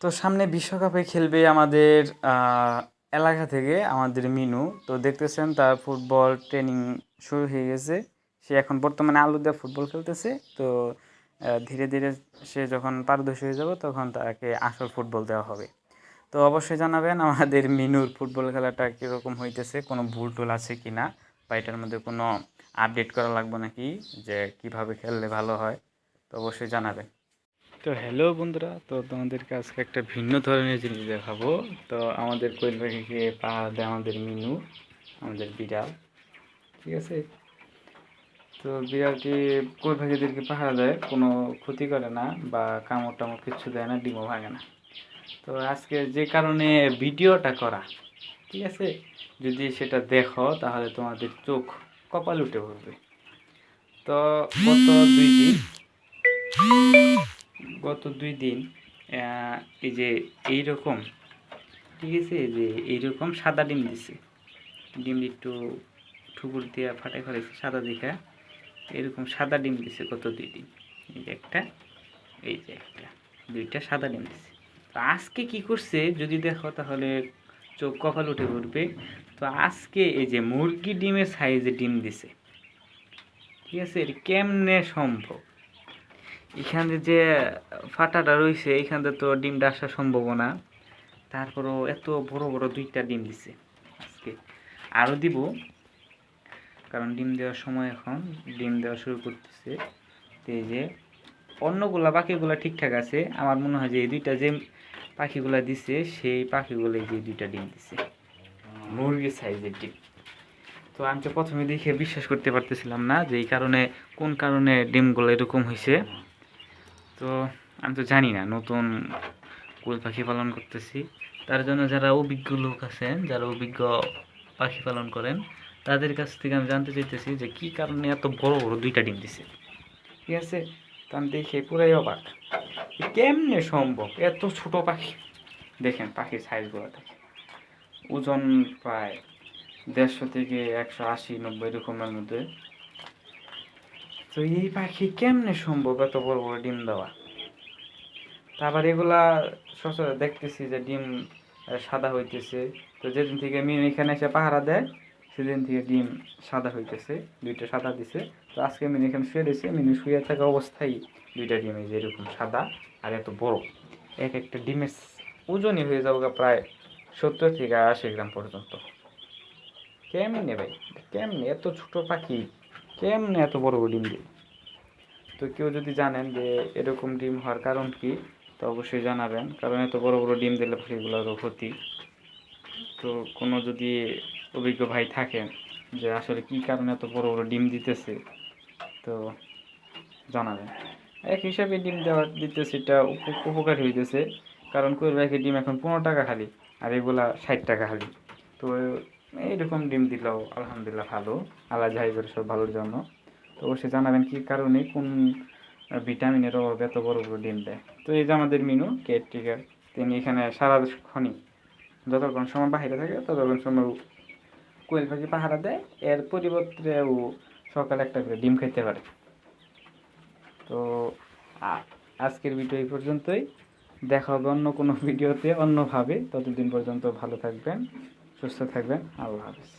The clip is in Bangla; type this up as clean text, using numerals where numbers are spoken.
তো সামনে বিশ্বকাপে খেলবে আমাদের এলাকা থেকে আমাদের মিনু। তো দেখতেছেন তার ফুটবল ট্রেনিং শুরু হয়ে গেছে। সে এখন বর্তমানে আলুদা ফুটবল খেলতেছে। তো ধীরে ধীরে সে যখন পারদর্শী হয়ে যাবে তখন তাকে আসল ফুটবল দেওয়া হবে। তো অবশ্যই জানাবেন আমাদের মিনুর ফুটবল খেলাটা কীরকম হইতেছে, কোনো ভুল টুল আছে কি না, বা এটার মধ্যে কোনো আপডেট করা লাগবে নাকি, যে কিভাবে খেললে ভালো হয়। তো অবশ্যই জানাবেন। তো হ্যালো বন্ধুরা, তো তোমাদেরকে আজকে একটা ভিন্ন ধরনের জিনিস দেখাবো। তো আমাদের কোয়েল পাখিকে পাহারা দেয় আমাদের মিনু, আমাদের বিড়াল, ঠিক আছে। তো বিড়ালটি কোয়েল পাখিদেরকে পাহারা দেয়, কোনো ক্ষতি করে না বা কামড় টামড় কিচ্ছু দেয় না, ডিমও ভাঙে না। তো আজকে যে কারণে ভিডিওটা করা, ঠিক আছে, যদি সেটা দেখো তাহলে তোমাদের চোখ কপাল উঠে পড়বে। তো গত 2 দিন এই যে এইরকম, ঠিক আছে, এই যে এইরকম সাদা ডিম দিছে, ডিম একটু ঠুকুর দিয়ে ফাটাই ফেলেছে সাদা দেখা, এরকম সাদা ডিম দিছে গত 2 দিন। এই যে একটা, এই যে একটা, 2টা সাদা ডিম দিছে। তো আজকে কি করছে যদি দেখো তাহলে চোখ কপাল উঠে পড়বে। তো আজকে এই যে মুরগি ডিমের সাইজে ডিম দিছে, ঠিক আছে। এটা কেমনে সম্ভব? এখানে যে ফাটাটা রয়েছে এইখানে তো ডিমটা আসার সম্ভাবনা, তারপরেও এত বড় বড় 2টা ডিম দিছে আজকে। আরও দিব, কারণ ডিম দেওয়ার সময় এখন ডিম দেওয়া শুরু করতেছে। তো এই যে অন্যগুলা পাখিগুলা ঠিকঠাক আছে, আমার মনে হয় যে এই 2টা যে পাখিগুলা দিছে সেই পাখিগুলো যে 2টা ডিম দিছে, মুরগির সাইজের ডিম। তো আমি তো প্রথমে দেখে বিশ্বাস করতে পারতেছিলাম না যে এই কারণে, কোন কারণে ডিমগুলো এরকম হয়েছে। তো আমি তো জানি না, নতুন কোয়েল পাখি পালন করতেছি, তার জন্য যারা অভিজ্ঞ লোক আছেন, যারা অভিজ্ঞ পাখি পালন করেন, তাদের কাছ থেকে আমি জানতে চাইতেছি যে কী কারণে এত বড় বড় 2টা ডিম দিছে, ঠিক আছে। তো আমি দেখে পুরাই অবাক, কেমনে সম্ভব এত ছোট পাখি। দেখেন পাখির সাইজগুলো দেখেন, ওজন প্রায় 150 থেকে 180-90 এরকমের মধ্যে। তো এই পাখি কেমনে সম্ভব এত বড় বড় ডিম দেওয়া? তারপর এগুলা সচরাচর দেখতেছি যে ডিম সাদা হইতেছে। তো যেদিন থেকে মিনু এখানে এসে পাহারা দেয় সেদিন থেকে ডিম সাদা হইতেছে, 2টা সাদা দিছে। তো আজকে মিনু এখানে শুয়ে দিয়েছে, মিনু শুয়ে থাকা অবস্থায় 2টা ডিম এই যে এরকম সাদা আর এত বড়। এক একটা ডিমের ওজনই হয়ে যাবে প্রায় 70 থেকে 80 গ্রাম পর্যন্ত। কেমনে ভাই, কেমনে এত ছোট পাখি কেমনে এত বড় বড় ডিম দেয়? তো কেউ যদি জানেন যে এরকম ডিম হওয়ার কারণ কি, তো অবশ্যই জানাবেন, কারণ এত বড় বড় ডিম দিলে পাখিগুলোরও ক্ষতি। তো কোনো যদি অভিজ্ঞ ভাই থাকেন যে আসলে কি কারণে এত বড় বড় ডিম দিতেছে, তো জানাবেন। এক হিসাবে ডিম দিতেছে এটা উপকারী হইতেছে, কারণ কোয়েল পাখির ডিম এখন 15 টাকা খালি, আর এগুলা 60 টাকা খালি। তো এইরকম ডিম দিলেও আলহামদুলিল্লাহ ভালো, আল্লাহ যাই করে সব ভালোর জন্য। তো অবশ্যই জানাবেন কী কারণে, কোন ভিটামিনের অভাবে এত বড় বড় ডিম দেয়। তো এই যে আমাদের মিনু কেয়ারটেকার, তিনি এখানে সারাক্ষণই যতক্ষণ সময় বাহিরে থাকে ততক্ষণ সময় কোয়েল পাখি পাহারা দেয়, এর পরিবর্তে ও সকালে একটা করে ডিম খেতে পারে। তো আজকের ভিডিও এই পর্যন্তই, দেখা হবে অন্য কোনো ভিডিওতে অন্যভাবে। ততদিন পর্যন্ত ভালো থাকবেন, সুস্থ থাকবেন, আল্লাহ হাফেজ।